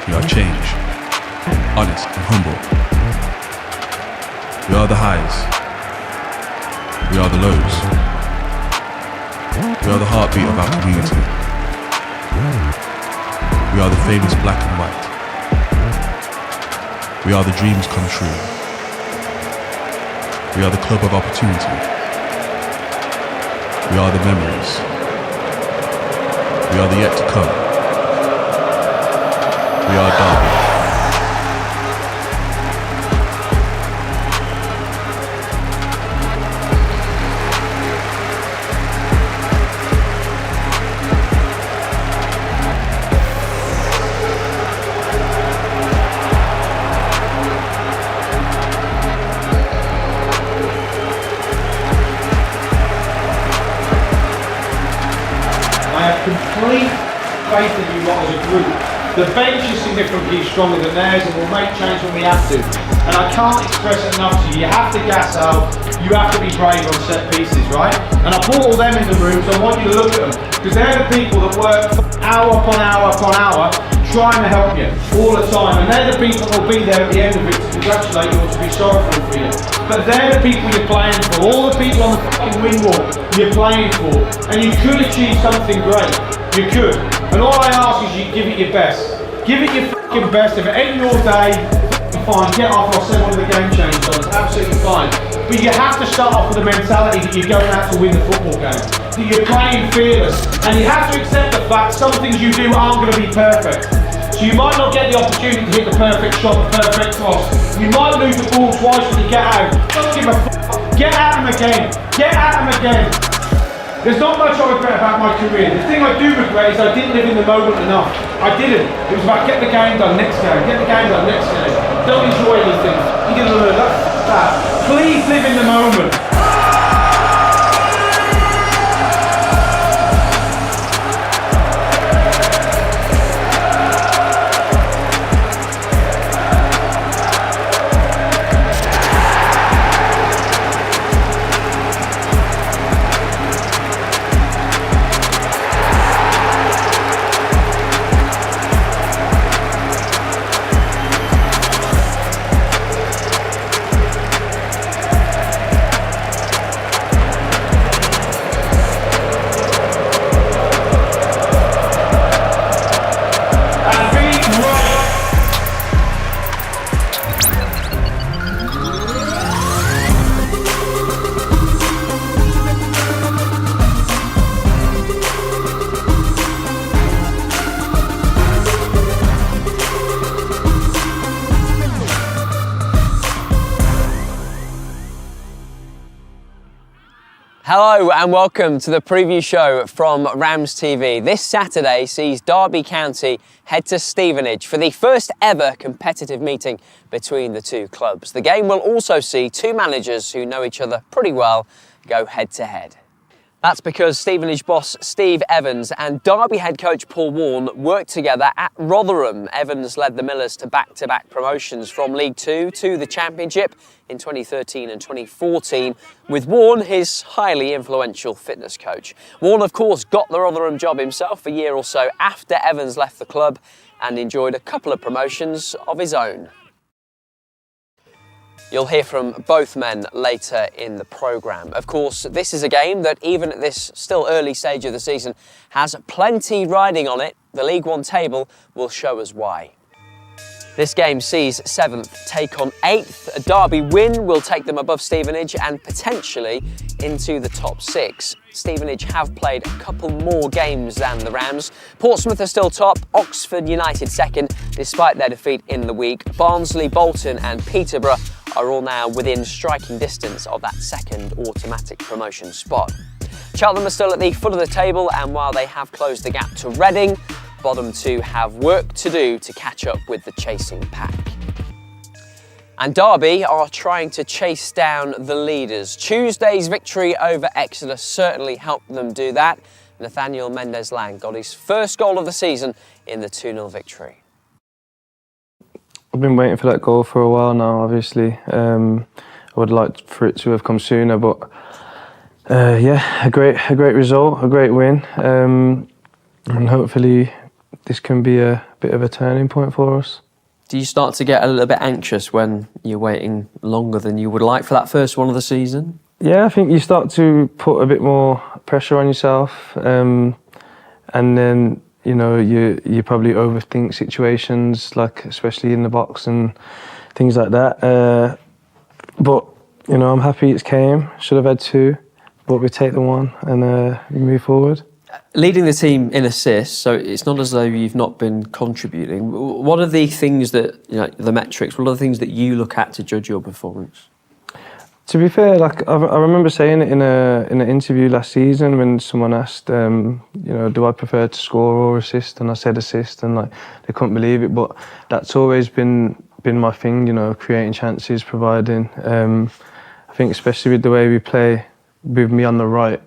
We are change, honest and humble. We are the highs. We are the lows. We are the heartbeat of our community. We are the famous black and white. We are the dreams come true. We are the club of opportunity. We are the memories. We are the yet to come. We are Derby. Complete faith in you lot as a group. The bench is significantly stronger than theirs and we'll make change when we have to. And I can't express it enough to you. You have to gas out, you have to be brave on set pieces, right? And I brought all them in the room, so I want you to look at them. Because they're the people that work hour upon hour upon hour trying to help you all the time. And they're the people that will be there at the end of it to congratulate you or to be sorry for you. But they're the people you're playing for. All the people on the fucking wing wall you're playing for. And you could achieve something great. You could. And all I ask is you give it your best. Give it your fucking best. If it ain't your day, fine, get off. I'll send one of the game changers on. It's absolutely fine. But you have to start off with the mentality that you're going out to win the football game. That you're playing fearless. And you have to accept the fact some things you do aren't going to be perfect. So you might not get the opportunity to hit the perfect shot, the perfect cross. You might lose the ball twice when you get out. Don't give a f***. Get at them again. Get at them again. There's not much I regret about my career. The thing I do regret is I didn't live in the moment enough. I didn't. It was about get the game done next game, get the game done next game. Don't enjoy anything. You're gonna learn that. Please live in the moment. Hello and welcome to the preview show from RamsTV. This Saturday sees Derby County head to Stevenage for the first ever competitive meeting between the two clubs. The game will also see two managers who know each other pretty well go head to head. That's because Stevenage boss Steve Evans and Derby head coach Paul Warne worked together at Rotherham. Evans led the Millers to back-to-back promotions from League Two to the Championship in 2013 and 2014, with Warne his highly influential fitness coach. Warne, of course, got the Rotherham job himself a year or so after Evans left the club and enjoyed a couple of promotions of his own. You'll hear from both men later in the programme. Of course, this is a game that, even at this still early stage of the season, has plenty riding on it. The League One table will show us why. This game sees 7th take on 8th. A Derby win will take them above Stevenage and potentially into the top 6. Stevenage have played a couple more games than the Rams. Portsmouth are still top, Oxford United second, despite their defeat in the week. Barnsley, Bolton and Peterborough are all now within striking distance of that second automatic promotion spot. Cheltenham are still at the foot of the table, and while they have closed the gap to Reading, bottom two have work to do to catch up with the chasing pack. And Derby are trying to chase down the leaders. Tuesday's victory over Exeter certainly helped them do that. Nathaniel Mendez-Laing got his first goal of the season in the 2-0 victory. I've been waiting for that goal for a while now, obviously. I would like for it to have come sooner, but yeah, a great result, a great win. And hopefully this can be a bit of a turning point for us. Do you start to get a little bit anxious when you're waiting longer than you would like for that first one of the season? Yeah, I think you start to put a bit more pressure on yourself, and then you probably overthink situations, like especially in the box and things like that. But I'm happy it's came. Should have had 2, but we take the 1 and we move forward. Leading the team in assists, so it's not as though you've not been contributing. What are the things that, the metrics, what are the things that you look at to judge your performance? To be fair, like I remember saying it in an interview last season when someone asked, do I prefer to score or assist? And I said assist, and like they couldn't believe it. But that's always been my thing, creating chances, providing. I think especially with the way we play, with me on the right,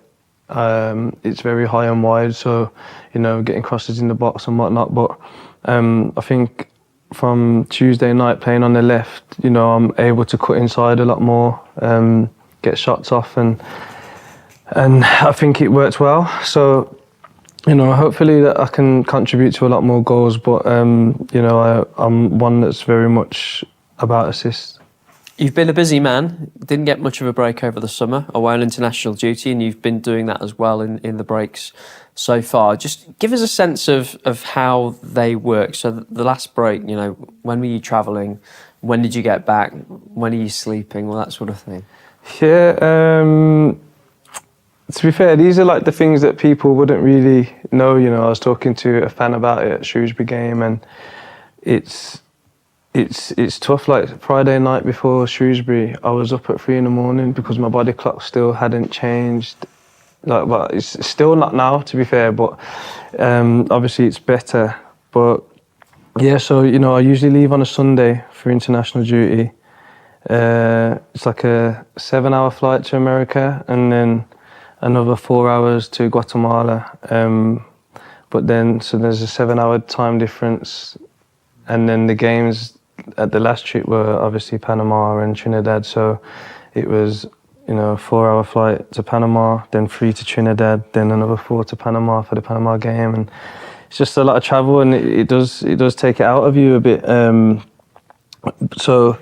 it's very high and wide, so getting crosses in the box and whatnot. But I think from Tuesday night playing on the left, I'm able to cut inside a lot more, get shots off, and I think it worked well. So hopefully that I can contribute to a lot more goals. But I'm one that's very much about assists. You've been a busy man, didn't get much of a break over the summer, away on international duty, and you've been doing that as well in the breaks so far. Just give us a sense of how they work. So the last break, when were you travelling? When did you get back? When are you sleeping? Well, that sort of thing. Yeah, to be fair, these are like the things that people wouldn't really know. I was talking to a fan about it at Shrewsbury game, and it's tough. Like Friday night before Shrewsbury, I was up at 3 a.m. because my body clock still hadn't changed. But it's still not now, to be fair. But obviously it's better. But yeah, so I usually leave on a Sunday for international duty. It's like a 7-hour flight to America, and then another 4 hours to Guatemala. But then so there's a 7-hour time difference, and then the games at the last trip were obviously Panama and Trinidad, so it was a 4-hour flight to Panama, then 3 to Trinidad, then another 4 to Panama for the Panama game, and it's just a lot of travel, and it does take it out of you a bit. So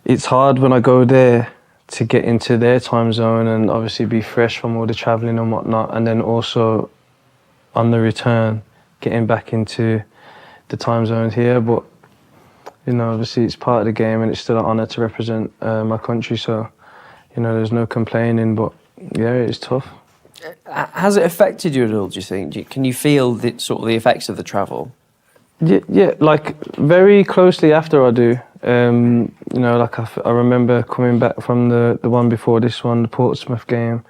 it's hard when I go there to get into their time zone and obviously be fresh from all the travelling and whatnot, and then also on the return getting back into the time zones here. But obviously it's part of the game, and it's still an honour to represent my country, so there's no complaining. But yeah, it's tough. Has it affected you at all, do you think? Can you feel the effects of the travel? Yeah, like very closely after I do. I remember coming back from the one before this one, the Portsmouth game,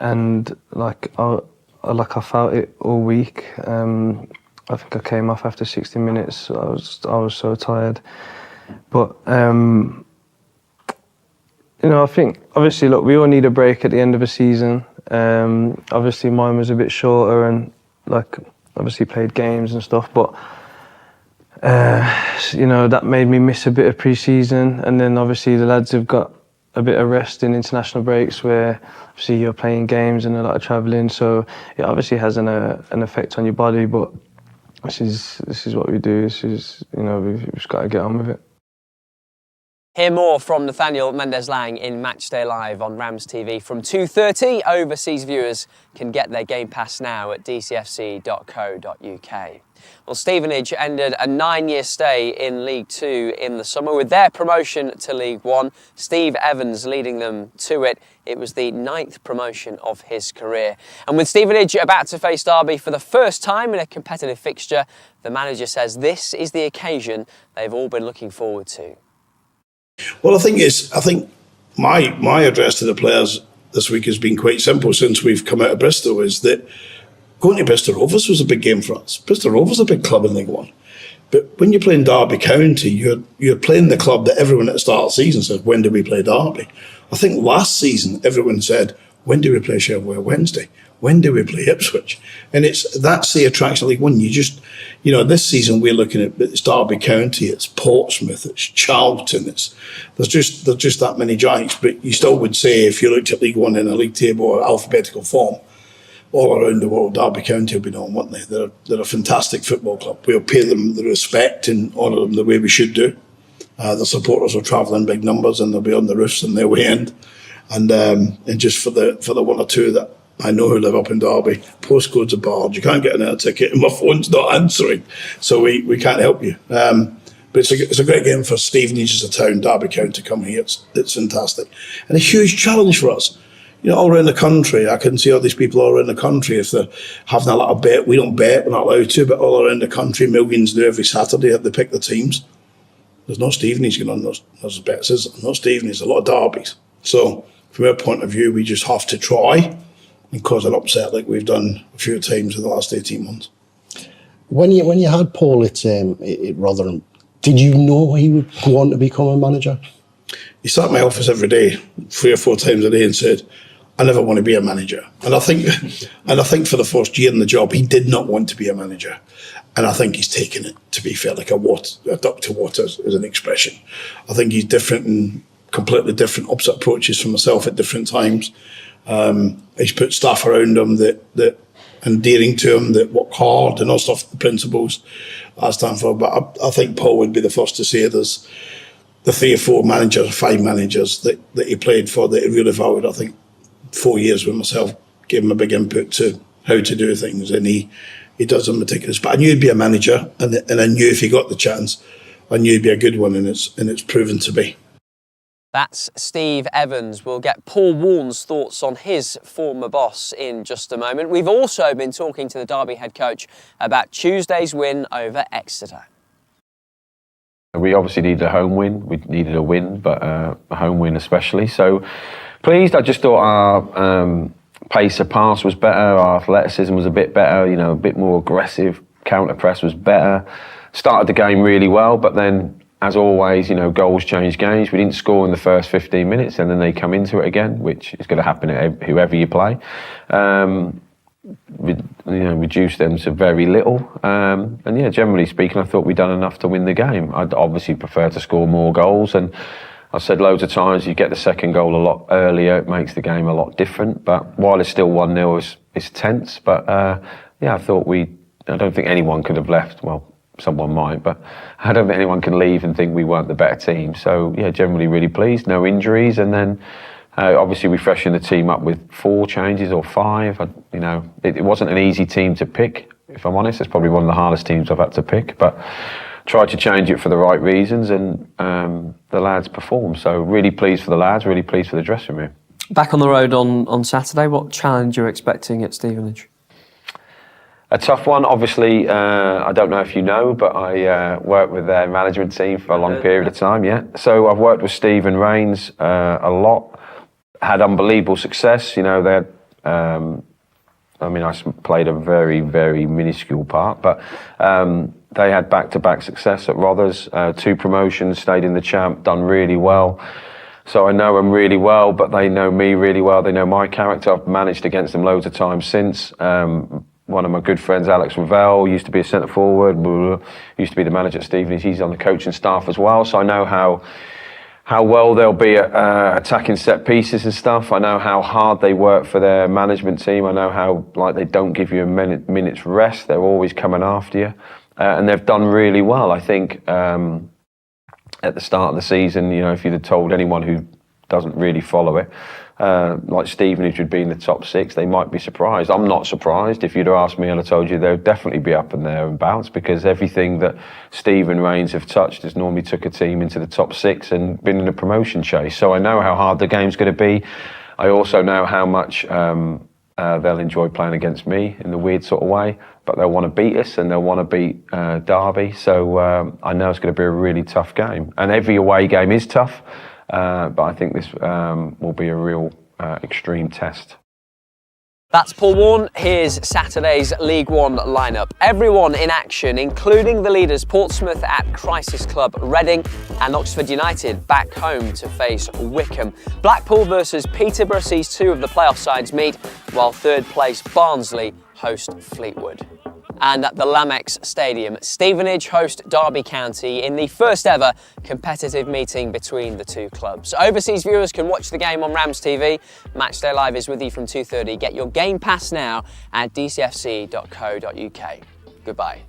and I felt it all week. I think I came off after 60 minutes. I was so tired. But I think obviously, look, we all need a break at the end of a season. Obviously mine was a bit shorter, and obviously played games and stuff, but that made me miss a bit of pre-season. And then obviously the lads have got a bit of rest in international breaks where obviously you're playing games and a lot of travelling, so it obviously has an effect on your body. But this is what we do. This is we've just got to get on with it. Hear more from Nathaniel Mendez-Lang in Matchday Live on RamsTV from 2:30. Overseas viewers can get their Game Pass now at dcfc.co.uk. Well, Stevenage ended a 9-year stay in League 2 in the summer with their promotion to League 1. Steve Evans leading them to it. It was the 9th promotion of his career. And with Stevenage about to face Derby for the first time in a competitive fixture, the manager says this is the occasion they've all been looking forward to. Well, I think my address to the players this week has been quite simple since we've come out of Bristol, is that going to Bristol Rovers was a big game for us. Bristol Rovers is a big club in League 1. But when you're playing Derby County, you're playing the club that everyone at the start of the season says, when do we play Derby? I think last season everyone said, when do we play Sheffield Wednesday? When do we play Ipswich? And that's the attraction of League 1. This season we're looking at it's Derby County, it's Portsmouth, it's Charlton, there's just that many giants. But you still would say, if you looked at League 1 in a league table or alphabetical form, all around the world, Derby County will be known, won't they? They're a fantastic football club. We'll pay them the respect and honour them the way we should do. The supporters will travel in big numbers and they'll be on the roofs on their way in. And just for the one or two that I know who live up in Derby, postcodes are barred. You can't get an air ticket and my phone's not answering. So we can't help you. But it's a great game for Stevenage as a town, Derby County to come here. It's fantastic. And a huge challenge for us. You know, all around the country, I can see all these people all around the country, if they're having a little bet, we don't bet, we're not allowed to, but all around the country, millions do every Saturday, they pick the teams. There's no Stevenage going on those bets, there's no Stevenage, a lot of derbies. So, from our point of view, we just have to try and cause an upset like we've done a few times in the last 18 months. When you had Paul at Rotherham, did you know he would go on to become a manager? He sat in my office every day, 3 or 4 times a day, and said, I never want to be a manager. And I think for the first year in the job, he did not want to be a manager. And I think he's taken it, to be fair, like a duck to water is an expression. I think he's different and completely different, opposite approaches from myself at different times. He's put staff around him that endearing to him, that work hard and all stuff, the principles I stand for. But I think Paul would be the first to say there's the 3 or 4 managers, 5 managers that he played for that he really valued. I think 4 years with myself gave him a big input to how to do things, and he does them meticulous. But I knew he'd be a manager, and I knew if he got the chance, I knew he'd be a good one, and it's proven to be. That's Steve Evans. We'll get Paul Warne's thoughts on his former boss in just a moment. We've also been talking to the Derby head coach about Tuesday's win over Exeter. We obviously needed a home win. We needed a win, but a home win especially. So pleased. I just thought our pace of pass was better. Our athleticism was a bit better. You know, a bit more aggressive. Counter press was better. Started the game really well, but then, as always, you know, goals change games. We didn't score in the first 15 minutes, and then they come into it again, which is going to happen at whoever you play. Reduce them to very little. And yeah, generally speaking, I thought we'd done enough to win the game. I'd obviously prefer to score more goals, and I've said loads of times, you get the second goal a lot earlier, it makes the game a lot different. But while it's still 1-0, it's tense. But yeah, I don't think anyone could have left. Well, someone might, but I don't think anyone can leave and think we weren't the better team. So yeah, generally really pleased. No injuries, and then obviously refreshing the team up with 4 changes or 5. It wasn't an easy team to pick, if I'm honest. It's probably one of the hardest teams I've had to pick, but tried to change it for the right reasons, and the lads performed. So really pleased for the lads, really pleased for the dressing room. Back on the road on Saturday, what challenge you're expecting at Stevenage? A tough one, obviously. I don't know if you know, but I worked with their management team for a long period of time, yeah. So I've worked with Steve and Rains a lot, had unbelievable success. You know, I played a very, very minuscule part, but they had back-to-back success at Rothers, 2 promotions, stayed in the champ, done really well. So I know them really well, but they know me really well. They know my character. I've managed against them loads of times since. One of my good friends, Alex Ravel, used to be a centre forward, used to be the manager at Stevenage. He's on the coaching staff as well, so I know how well they'll be at attacking set pieces and stuff. I know how hard they work for their management team. I know how they don't give you a minute's rest. They're always coming after you, and they've done really well. I think at the start of the season, you know, if you'd have told anyone who doesn't really follow it, like Stevenage would be in the top 6, they might be surprised. I'm not surprised. If you'd have asked me, I'd have told you they'll definitely be up in there and bounce, because everything that Steve and Rains have touched has normally took a team into the top 6 and been in a promotion chase. So I know how hard the game's going to be. I also know how much they'll enjoy playing against me in the weird sort of way, but they'll want to beat us and they'll want to beat Derby. So I know it's going to be a really tough game. And every away game is tough. But I think this will be a real extreme test. That's Paul Warne. Here's Saturday's League One lineup. Everyone in action, including the leaders Portsmouth at Crisis Club Reading and Oxford United back home to face Wycombe. Blackpool versus Peterborough sees 2 of the playoff sides meet, while third place Barnsley host Fleetwood. And at the Lamex Stadium, Stevenage host Derby County in the first ever competitive meeting between the two clubs. Overseas viewers can watch the game on RamsTV. Matchday Live is with you from 2:30. Get your Game Pass now at dcfc.co.uk. Goodbye.